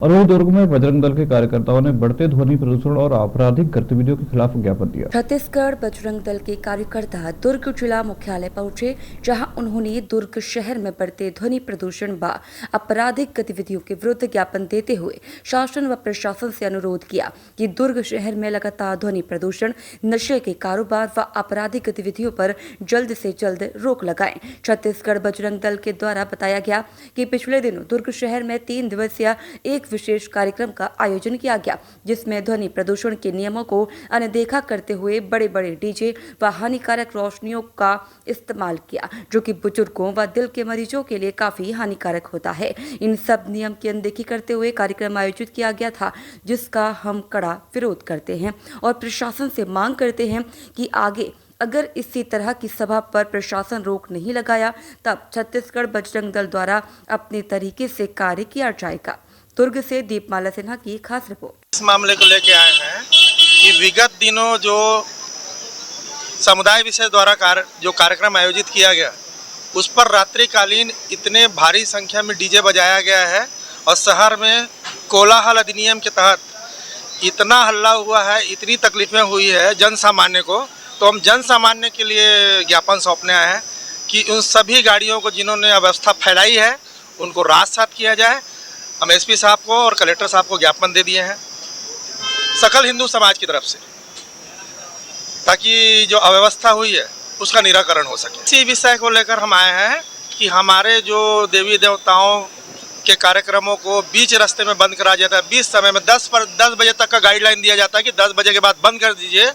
और वहीं दुर्ग में बजरंग दल के कार्यकर्ताओं ने बढ़ते ध्वनि प्रदूषण और आपराधिक गतिविधियों के खिलाफ ज्ञापन दिया। छत्तीसगढ़ बजरंग दल के कार्यकर्ता दुर्ग जिला मुख्यालय पहुंचे, जहां उन्होंने दुर्ग शहर में बढ़ते ध्वनि प्रदूषण व आपराधिक गतिविधियों के विरुद्ध ज्ञापन देते हुए शासन व प्रशासन से अनुरोध किया कि दुर्ग शहर में लगातार ध्वनि प्रदूषण, नशे के कारोबार व आपराधिक गतिविधियों पर जल्द से जल्द रोक लगाएं। छत्तीसगढ़ बजरंग दल के द्वारा बताया गया कि पिछले दिनों दुर्ग शहर में 3 दिवसीय एक विशेष कार्यक्रम का आयोजन किया गया, जिसमें ध्वनि प्रदूषण के नियमों को अनदेखा करते हुए बड़े बड़े डीजे व हानिकारक रोशनियों का इस्तेमाल किया, जो कि बुजुर्गों व दिल के मरीजों के लिए काफी हानिकारक होता है। इन सब नियम की अनदेखी करते हुए कार्यक्रम आयोजित किया गया था, जिसका हम कड़ा विरोध करते हैं और प्रशासन से मांग करते हैं कि आगे अगर इसी तरह की सभा पर प्रशासन रोक नहीं लगाया, तब छत्तीसगढ़ बजरंग दल द्वारा अपने तरीके से कार्य किया जाएगा। दुर्ग से दीपमाला सिन्हा की खास रिपोर्ट। इस मामले को लेकर आए हैं कि विगत दिनों जो समुदाय विशेष द्वारा जो कार्यक्रम आयोजित किया गया, उस पर रात्रिकालीन इतने भारी संख्या में डीजे बजाया गया है और शहर में कोलाहल अधिनियम के तहत इतना हल्ला हुआ है, इतनी तकलीफें हुई है जन सामान्य को। तो हम जन सामान्य के लिए ज्ञापन सौंपने आए हैं कि उन सभी गाड़ियों को जिन्होंने अव्यवस्था फैलाई है उनको राजसात किया जाए। हम एसपी साहब को और कलेक्टर साहब को ज्ञापन दे दिए हैं सकल हिंदू समाज की तरफ से, ताकि जो अव्यवस्था हुई है उसका निराकरण हो सके। इसी विषय को लेकर हम आए हैं कि हमारे जो देवी देवताओं के कार्यक्रमों को बीच रास्ते में बंद करा जाता है। बीच समय में 10 बजे तक का गाइडलाइन दिया जाता है कि 10 बजे के बाद बंद कर दीजिए।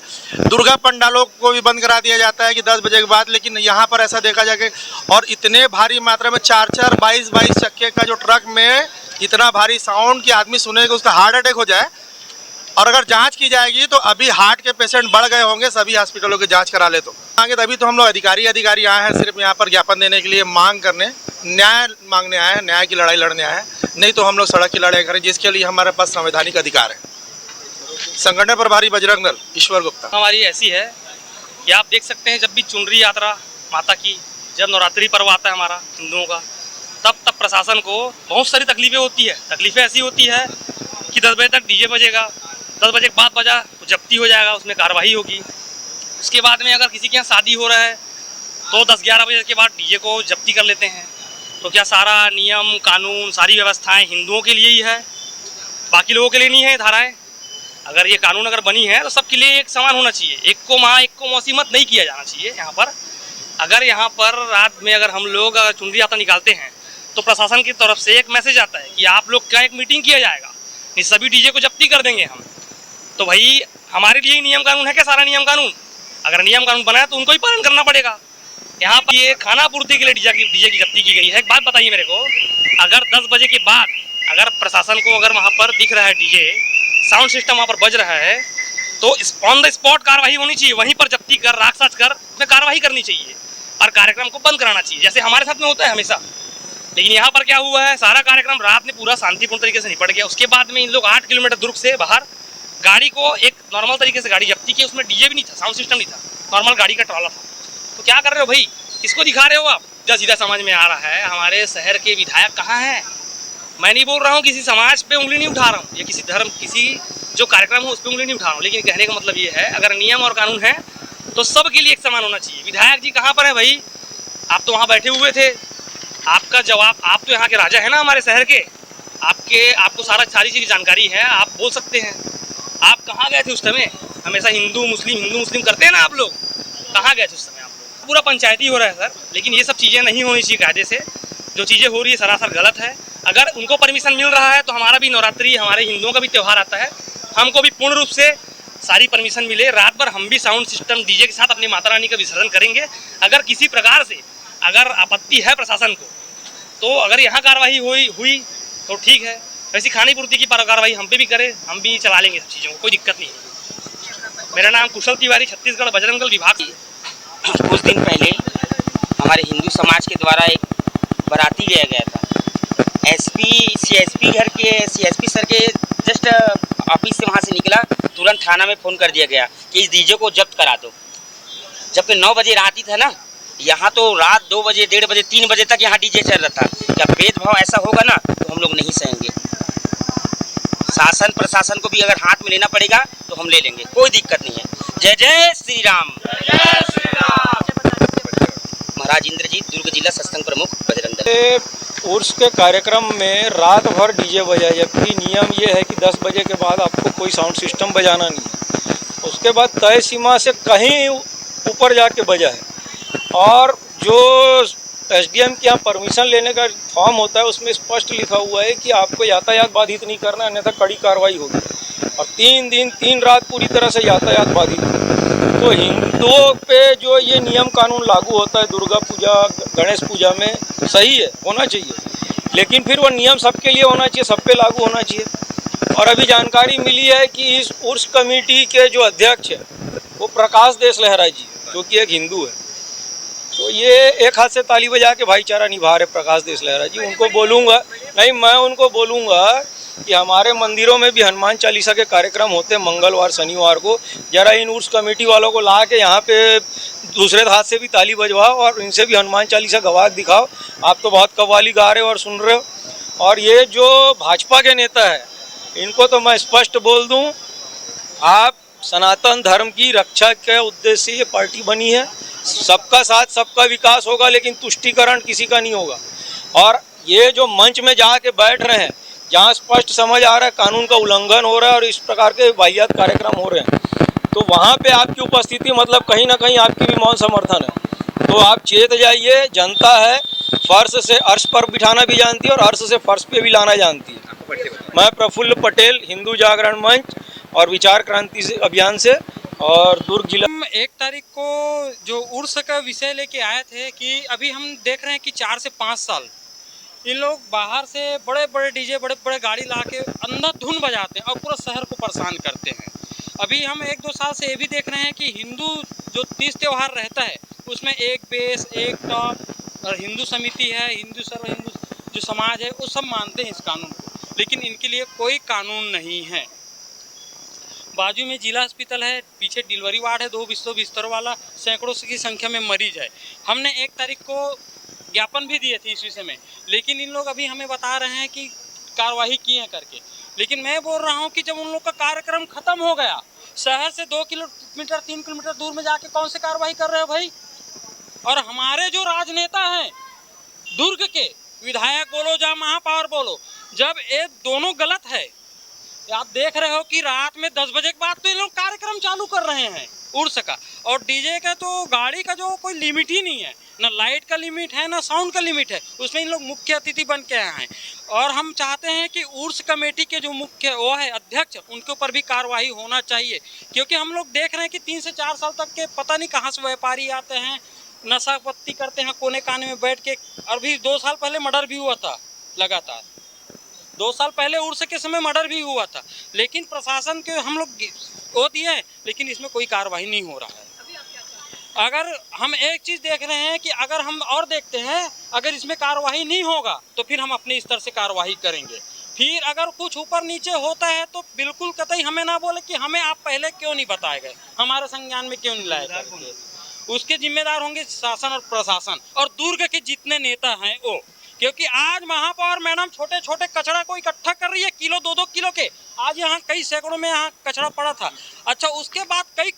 दुर्गा पंडालों को भी बंद करा दिया जाता है कि 10 बजे के बाद, लेकिन यहाँ पर ऐसा देखा जाए और इतने भारी मात्रा में 4-4, 22-22 चक्के का जो ट्रक में इतना भारी साउंड कि आदमी सुनेगा उसका हार्ट अटैक हो जाए। और अगर जांच की जाएगी तो अभी हार्ट के पेशेंट बढ़ गए होंगे, सभी हॉस्पिटलों की जांच करा ले तो आगे। तभी तो हम लोग अधिकारी आए हैं सिर्फ यहाँ पर ज्ञापन देने के लिए, मांग करने, न्याय मांगने आए हैं, न्याय की लड़ाई लड़ने आए हैं। नहीं तो हम लोग सड़क की लड़ाई करें, जिसके लिए हमारे पास संवैधानिक अधिकार है। संगठन प्रभारी बजरंग दल ईश्वर गुप्ता। हमारी ऐसी है कि आप देख सकते हैं, जब भी चुनरी यात्रा माता की, जब नवरात्रि पर्व आता है हमारा हिंदुओं का, तब प्रशासन को बहुत सारी तकलीफें होती है। तकलीफें ऐसी होती है कि 10 बजे तक डीजे बजेगा, 10 बजे के बाद बजा तो जब्ती हो जाएगा, उसमें कार्रवाई होगी। उसके बाद में अगर किसी के यहाँ शादी हो रहा है तो 10-11 बजे के बाद डीजे को जब्ती कर लेते हैं। तो क्या सारा नियम कानून, सारी व्यवस्थाएं हिंदुओं के लिए ही है, बाकी लोगों के लिए नहीं है धाराएं? अगर ये कानून अगर बनी है तो सबके लिए एक समान होना चाहिए। एक को माँ एक को मौसी मत नहीं किया जाना चाहिए यहाँ पर। अगर यहाँ पर रात में अगर हम लोग चुनरी यात्रा निकालते हैं तो प्रशासन की तरफ से एक मैसेज आता है कि आप लोग क्या एक मीटिंग किया जाएगा, नहीं सभी डीजे को जब्ती कर देंगे हम। तो भाई हमारे लिए नियम कानून है क्या? सारा नियम कानून, अगर नियम कानून बना है तो उनको ही पालन करना पड़ेगा। यहाँ पर ये खाना पूर्ति के लिए डीजे की जब्ती की गई है। एक बात बताइए मेरे को, अगर 10 बजे के बाद अगर प्रशासन को अगर वहाँ पर दिख रहा है डीजे साउंड सिस्टम वहाँ पर बज रहा है तो ऑन द स्पॉट कार्रवाई होनी चाहिए, वहीं पर जब्ती कर, राख कर उसमें कार्रवाई करनी चाहिए और कार्यक्रम को बंद कराना चाहिए, जैसे हमारे साथ में होता है हमेशा। लेकिन यहाँ पर क्या हुआ है, सारा कार्यक्रम रात में पूरा शांतिपूर्ण तरीके से निपट गया। उसके बाद में इन लोग 8 किलोमीटर दुर्ग से बाहर गाड़ी को एक नॉर्मल तरीके से गाड़ी जब्ती की, उसमें डीजे भी नहीं था, साउंड सिस्टम नहीं था, नॉर्मल गाड़ी का ट्रॉला था। तो क्या कर रहे हो भाई, किसको दिखा रहे हो आप? जब सीधा समझ में आ रहा है हमारे शहर के विधायक कहाँ हैं। मैं नहीं बोल रहा हूँ किसी समाज पे उंगली नहीं उठा रहा हूँ, या किसी धर्म, किसी जो कार्यक्रम हो उस पर उंगली नहीं उठा रहा हूँ, लेकिन कहने का मतलब ये है अगर नियम और कानून है तो सबके लिए एक समान होना चाहिए। विधायक जी कहाँ पर है भाई? आप तो वहाँ बैठे हुए थे, आपका जवाब, आप तो यहाँ के राजा है ना हमारे शहर के, आपको सारी चीज़ जानकारी है, आप बोल सकते हैं। आप कहाँ गए थे उस समय? हमेशा हिंदू मुस्लिम करते हैं ना आप लोग, कहाँ गए थे उस समय आप लोग? पूरा पंचायती हो रहा है सर, लेकिन ये सब चीज़ें नहीं होनी चाहिए कायदे से। जो चीज़ें हो रही है सरासर गलत है। अगर उनको परमिशन मिल रहा है तो हमारा भी नवरात्रि, हमारे हिंदुओं का भी त्यौहार आता है, हमको भी पूर्ण रूप से सारी परमिशन मिले। रात भर हम भी साउंड सिस्टम डीजे के साथ अपनी माता रानी का विसर्जन करेंगे। अगर किसी प्रकार से अगर आपत्ति है प्रशासन को तो अगर यहाँ कार्रवाई हुई तो ठीक है, वैसी खानी पूर्ति की कार्रवाई हम पे भी करे, हम भी चला लेंगे सब चीज़ों को, कोई दिक्कत नहीं है। मेरा नाम कुशल तिवारी, छत्तीसगढ़ बजरंग दल विभाग। कुछ दिन पहले हमारे हिंदू समाज के द्वारा एक बाराती लिया गया था। सीएसपी सर के जस्ट ऑफिस से वहाँ से निकला, तुरंत थाना में फ़ोन कर दिया गया कि इस डीजे को जब्त करा दो। जबकि 9 बजे रात ही था ना, यहाँ तो रात 2 बजे, 1:30 बजे, 3 बजे तक यहाँ डीजे चल रहा था। क्या भेदभाव ऐसा होगा ना तो हम लोग नहीं सहेंगे। शासन प्रशासन को भी अगर हाथ में लेना पड़ेगा तो हम ले लेंगे, कोई दिक्कत नहीं है। जय जय श्री राम। महाराज इंद्रजीत, दुर्ग जिला सत्संग प्रमुख बजरंग दल। उर्स के कार्यक्रम में रात भर डीजे बजा, जबकि नियम ये है कि 10 बजे के बाद आपको कोई साउंड सिस्टम बजाना नहीं है। उसके बाद तय सीमा से कहीं ऊपर जाके बजा है। और जो एसडीएम के यहाँ परमिशन लेने का फॉर्म होता है उसमें स्पष्ट लिखा हुआ है कि आपको यातायात बाधित नहीं करना, अन्यथा कड़ी कार्रवाई होगी। और 3 दिन 3 रात पूरी तरह से यातायात बाधित है। तो हिंदुओं पे जो ये नियम कानून लागू होता है दुर्गा पूजा गणेश पूजा में, सही है, होना चाहिए, लेकिन फिर वो नियम सबके लिए होना चाहिए, सब पे लागू होना चाहिए। और अभी जानकारी मिली है कि इस उर्स कमेटी के जो अध्यक्ष है वो प्रकाश देश लहरा जी, जो कि एक हिंदू है। तो ये एक हाथ से ताली बजा के भाईचारा निभा रहे प्रकाश देश लहरा जी। उनको बोलूँगा, नहीं मैं उनको बोलूँगा कि हमारे मंदिरों में भी हनुमान चालीसा के कार्यक्रम होते हैं मंगलवार शनिवार को, जरा इन उर्स कमेटी वालों को ला के यहाँ पे दूसरे हाथ से भी ताली बजवाओ और इनसे भी हनुमान चालीसा गवा दिखाओ। आप तो बहुत कव्वाली गा रहे हो और सुन रहे हो। और ये जो भाजपा के नेता है इनको तो मैं स्पष्ट बोल दूँ, आप सनातन धर्म की रक्षा के उद्देश्य से ये पार्टी बनी है। सबका साथ सबका विकास होगा, लेकिन तुष्टीकरण किसी का नहीं होगा। और ये जो मंच में जाके बैठ रहे हैं, जहाँ स्पष्ट समझ आ रहा है कानून का उल्लंघन हो रहा है और इस प्रकार के वाहियात कार्यक्रम हो रहे हैं, तो वहाँ पे आपकी उपस्थिति मतलब कहीं ना कहीं आपकी भी मौन समर्थन है। तो आप चेत जाइए, जनता है, फर्श से अर्श पर बिठाना भी जानती है और अर्श से फर्श पे भी लाना जानती है। मैं प्रफुल्ल पटेल, हिंदू जागरण मंच और विचार क्रांति अभियान से, और दुर्ग जिला। हम 1 तारीख को जो उर्स का विषय लेके आए थे कि अभी हम देख रहे हैं कि 4 से 5 साल इन लोग बाहर से बड़े बड़े डीजे बड़े बड़े गाड़ी ला के अंधाधुन बजाते हैं और पूरा शहर को परेशान करते हैं। अभी हम 1-2 साल से ये भी देख रहे हैं कि हिंदू जो तीज त्यौहार रहता है उसमें एक बेस एक टॉप और हिंदू समिति है, हिंदू सर्व हिंदू जो समाज है वो सब मानते हैं इस कानून को, लेकिन इनके लिए कोई कानून नहीं है। बाजू में जिला अस्पताल है, पीछे डिलीवरी वार्ड है 2 बिस्तर वाला, सैकड़ों की संख्या में मरीज है। हमने 1 तारीख को ज्ञापन भी दिए थे इस विषय में, लेकिन इन लोग अभी हमें बता रहे हैं कि कार्रवाई की है करके। लेकिन मैं बोल रहा हूं कि जब उन लोग का कार्यक्रम खत्म हो गया, शहर से 2 किलोमीटर 3 किलोमीटर दूर में जाके कौन से कार्रवाई कर रहे हो भाई? और हमारे जो राजनेता हैं दुर्ग के, विधायक बोलो या महापौर बोलो, जब ये दोनों गलत है, आप देख रहे हो कि रात में 10 बजे के बाद तो ये लोग कार्यक्रम चालू कर रहे हैं उर्स का। और डीजे का तो गाड़ी का जो कोई लिमिट ही नहीं है, ना लाइट का लिमिट है ना साउंड का लिमिट है, उसमें इन लोग मुख्य अतिथि बन के आए हैं। और हम चाहते हैं कि उर्स कमेटी के जो मुख्य वो है अध्यक्ष, उनके ऊपर भी कार्रवाई होना चाहिए, क्योंकि हम लोग देख रहे हैं कि 3 से 4 साल तक के पता नहीं कहाँ से व्यापारी आते हैं, नशा पत्ती करते हैं कोने काने में बैठ के। अभी 2 साल पहले मर्डर भी हुआ था, लगातार 2 साल पहले उर्स के समय मर्डर भी हुआ था, लेकिन प्रशासन के हम लोग वो दिए हैं, लेकिन इसमें कोई कार्रवाई नहीं हो रहा है। अगर हम एक चीज़ देख रहे हैं कि अगर हम और देखते हैं, अगर इसमें कार्रवाई नहीं होगा तो फिर हम अपने स्तर से कार्रवाई करेंगे। फिर अगर कुछ ऊपर नीचे होता है तो बिल्कुल कतई हमें ना बोले कि हमें आप पहले क्यों नहीं बताए गए, हमारे संज्ञान में क्यों नहीं लाए गए। उसके जिम्मेदार होंगे शासन और प्रशासन और दुर्ग के जितने नेता हैं वो, क्योंकि आज महापौर मैडम छोटे छोटे कचरा को इकट्ठा कर रही है, किलो 2-2 किलो के। आज यहाँ कई सैकड़ों में यहाँ कचरा पड़ा था। अच्छा, उसके बाद कई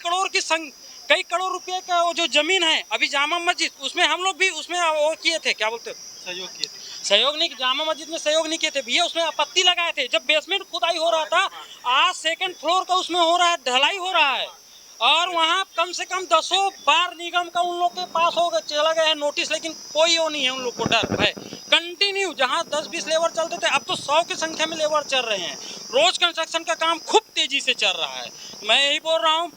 करोड़ रुपए का वो जो जमीन है अभी जामा मस्जिद, उसमें हम लोग भी उसमें वो किए थे, क्या बोलते, सहयोग किए थे। सहयोग नहीं, जामा मस्जिद में सहयोग नहीं किए थे भैया, उसमें आपत्ति लगाए थे। जब बेसमेंट खुदाई हो रहा था, आज 2nd फ्लोर का उसमें हो रहा है, ढलाई हो रहा है, और वहाँ कम से कम 10 बार निगम का उन लोग के पास चला गया है नोटिस, लेकिन कोई वो नहीं है, उन लोग को डर है। कंटिन्यू जहाँ 10-20 लेबर चलते थे, अब तो 100 की संख्या में लेबर चल रहे हैं। रोज कंस्ट्रक्शन का काम खूब तेजी से चल रहा है। मैं यही बोल रहा हूँ,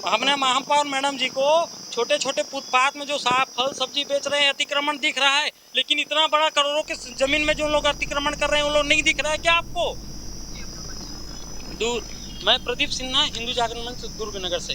हमने महापौर मैडम जी को छोटे छोटे फुटपाथ में जो साफ फल सब्जी बेच रहे हैं अतिक्रमण दिख रहा है, लेकिन इतना बड़ा करोड़ों के जमीन में जो लोग अतिक्रमण कर रहे हैं वो लोग नहीं दिख रहा है क्या आपको? मैं प्रदीप सिन्हा, हिंदू जागरण मंच, दुर्ग नगर से।